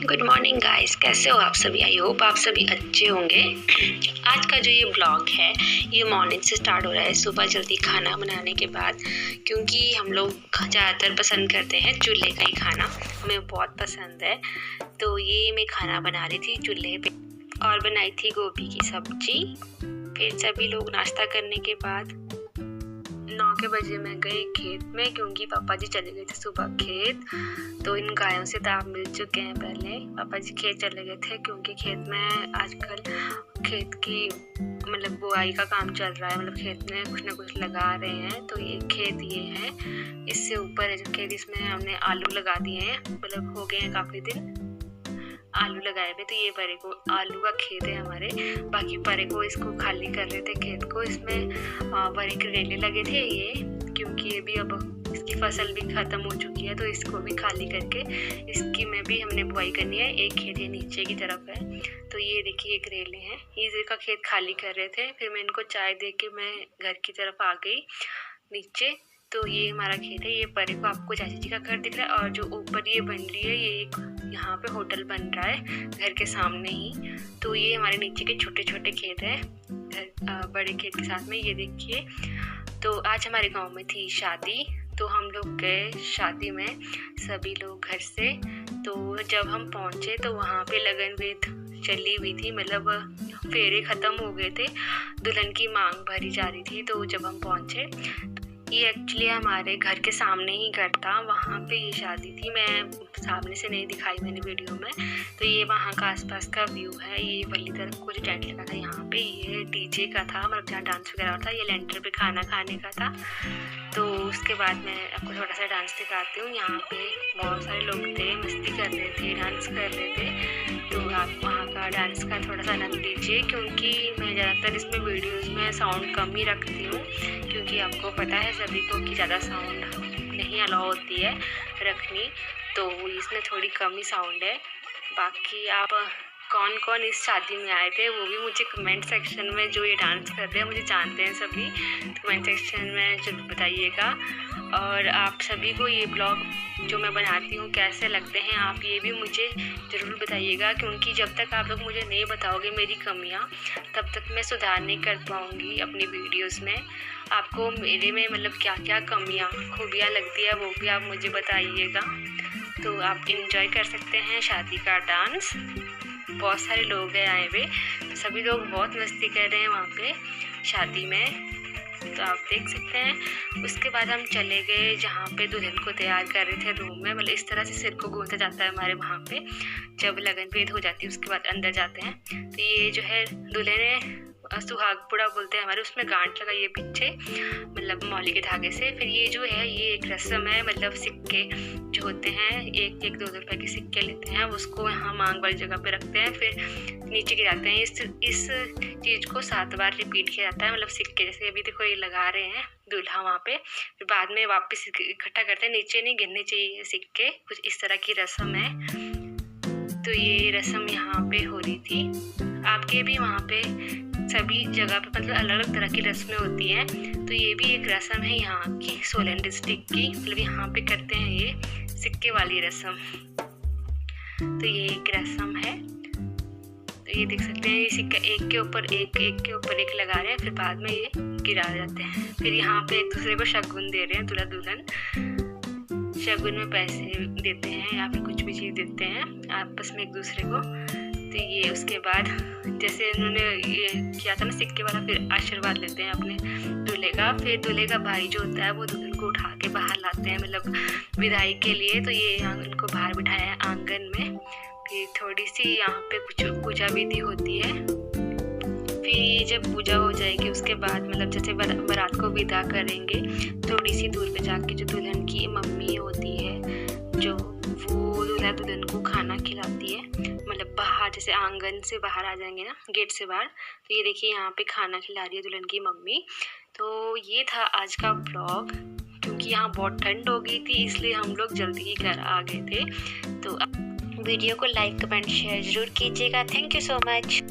Good morning guys, कैसे हो आप सभी। आई होप आप सभी अच्छे होंगे। आज का जो ये ब्लॉग है ये मॉर्निंग से स्टार्ट हो रहा है, सुबह जल्दी खाना बनाने के बाद, क्योंकि हम लोग ज़्यादातर पसंद करते हैं चूल्हे का ही खाना, हमें बहुत पसंद है। तो ये मैं खाना बना रही थी चूल्हे पे और बनाई थी गोभी की सब्जी। फिर सभी लोग नाश्ता करने के बाद 9 के बजे मैं गई खेत में, क्योंकि पापा जी चले गए थे सुबह खेत। तो इन गायों से दाव मिल चुके हैं। पहले पापा जी खेत चले गए थे, क्योंकि खेत में आजकल खेत की बुआई का काम चल रहा है, खेत में कुछ ना कुछ लगा रहे हैं। तो ये खेत ये है, इससे ऊपर है जो खेत, इसमें हमने आलू लगा दिए हैं। हो गए हैं काफ़ी दिन आलू लगाए हुए। तो ये परे को आलू का खेत है हमारे, बाकी परे को इसको खाली कर रहे थे खेत को। इसमें बड़े करेले लगे थे ये, क्योंकि अभी अब इसकी फसल भी ख़त्म हो चुकी है, तो इसको भी खाली करके इसकी में भी हमने बुआई करनी है। एक खेत ये नीचे की तरफ है, तो ये देखिए करेले हैं। इसका खेत खाली कर रहे थे, फिर मैं इनको चाय दे के मैं घर की तरफ आ गई नीचे। तो ये हमारा खेत है। ये परे को आपको चाची जी का घर दिख रहा है, और जो ऊपर ये बन रही है, ये एक यहाँ पे होटल बन रहा है घर के सामने ही। तो ये हमारे नीचे के छोटे छोटे खेत है बड़े खेत के साथ में। ये देखिए, तो आज हमारे गांव में थी शादी, तो हम लोग गए शादी में सभी लोग घर से। तो जब हम पहुँचे तो वहाँ पे लगन वेद चली हुई थी, फेरे ख़त्म हो गए थे, दुल्हन की मांग भरी जा रही थी। तो जब हम पहुँचे, ये एक्चुअली हमारे घर के सामने ही घर था, वहाँ पे ये शादी थी। मैं सामने से नहीं दिखाई मैंने वीडियो में। तो ये वहाँ का आसपास का व्यू है। ये वाली तरफ को जो टेंट लगा था यहाँ पे, ये डीजे का था, जहाँ डांस वगैरह था। ये लेंटर पे खाना खाने का था। तो उसके बाद मैं आपको थोड़ा सा डांस दिखाती हूँ। यहाँ पे बहुत सारे लोग थे, मस्ती कर रहे थे, डांस कर रहे थे। तो आप वहाँ का डांस का थोड़ा सा आनंद लीजिए, क्योंकि मैं ज़्यादातर इसमें वीडियोज़ में साउंड कम ही रखती हूँ, क्योंकि आपको पता है सभी को कि ज़्यादा साउंड नहीं अलाउ होती है रखनी। तो इसमें थोड़ी कम ही साउंड है। बाकी आप कौन कौन इस शादी में आए थे वो भी मुझे कमेंट सेक्शन में, जो ये डांस करते हैं मुझे जानते हैं सभी, कमेंट सेक्शन में जरूर बताइएगा। और आप सभी को ये ब्लॉग जो मैं बनाती हूँ कैसे लगते हैं, आप ये भी मुझे ज़रूर बताइएगा, क्योंकि जब तक आप लोग मुझे नहीं बताओगे मेरी कमियाँ, तब तक मैं सुधार नहीं कर पाऊँगी अपनी वीडियोस में। आपको मेरे में क्या क्या कमियाँ खूबियाँ लगती है वो भी आप मुझे बताइएगा। तो आप इंजॉय कर सकते हैं शादी का डांस। बहुत सारे लोग हैं आए हुए, सभी लोग बहुत मस्ती कर रहे हैं वहाँ पे शादी में, तो आप देख सकते हैं। उसके बाद हम चले गए जहाँ पे दुल्हन को तैयार कर रहे थे रूम में। इस तरह से सिर को गूंथा जाता है हमारे वहाँ पे, जब लगन भेद हो जाती है उसके बाद अंदर जाते हैं। तो ये जो है दुल्हन है, सुहागपुड़ा बोलते हैं हमारे, उसमें गांठ लगाई है पीछे मौली के धागे से। फिर ये जो है ये एक रस्म है, सिक्के जो होते हैं, 1-1 2 रुपए के सिक्के लेते हैं, उसको यहाँ मांग वाली जगह पे रखते हैं, फिर नीचे गिराते हैं। इस चीज़ को 7 बार रिपीट किया जाता है। सिक्के जैसे अभी देखो ये लगा रहे हैं दूल्हा वहाँ पे, फिर बाद में वापस इकट्ठा करते हैं, नीचे नहीं गिरने चाहिए सिक्के, कुछ इस तरह की रस्म है। तो ये रस्म यहाँ पे हो रही थी। आपके भी वहाँ पे सभी जगह पे अलग अलग तरह की रस्में होती हैं। तो ये भी एक रस्म है यहाँ की, सोलन डिस्ट्रिक्ट की, यहाँ पे करते हैं ये सिक्के वाली रस्म। तो ये एक रस्म है। तो ये देख सकते हैं, ये सिक्का एक के ऊपर एक लगा रहे हैं, फिर बाद में ये गिरा जाते हैं। फिर यहाँ पे एक दूसरे को शगुन दे रहे हैं, दूल्हा दुल्हन शगुन में पैसे देते हैं या फिर कुछ भी चीज़ देते हैं आपस में एक दूसरे को। तो ये उसके बाद जैसे उन्होंने ये किया था ना सिक्के वाला, फिर आशीर्वाद लेते हैं अपने दूल्हे का। फिर दूल्हे का भाई जो होता है वो दुल्हन को उठा के बाहर लाते हैं विदाई के लिए। तो ये उनको बाहर बिठाया है आंगन में। फिर थोड़ी सी यहाँ पे कुछ पूजा विधि होती है। फिर जब पूजा हो जाएगी उसके बाद जैसे बारात को विदा करेंगे, थोड़ी सी दूर पे जाके जो दुल्हन की मम्मी होती है, जो वो दूल्हा दुल्हन को खाना खिलाती है, बाहर जैसे आंगन से बाहर आ जाएंगे ना, गेट से बाहर। तो ये देखिए यहाँ पे खाना खिला रही है दुल्हन की मम्मी। तो ये था आज का ब्लॉग। क्योंकि यहाँ बहुत ठंड हो गई थी, इसलिए हम लोग जल्दी ही घर आ गए थे। तो वीडियो को लाइक कमेंट शेयर ज़रूर कीजिएगा। Thank you so much.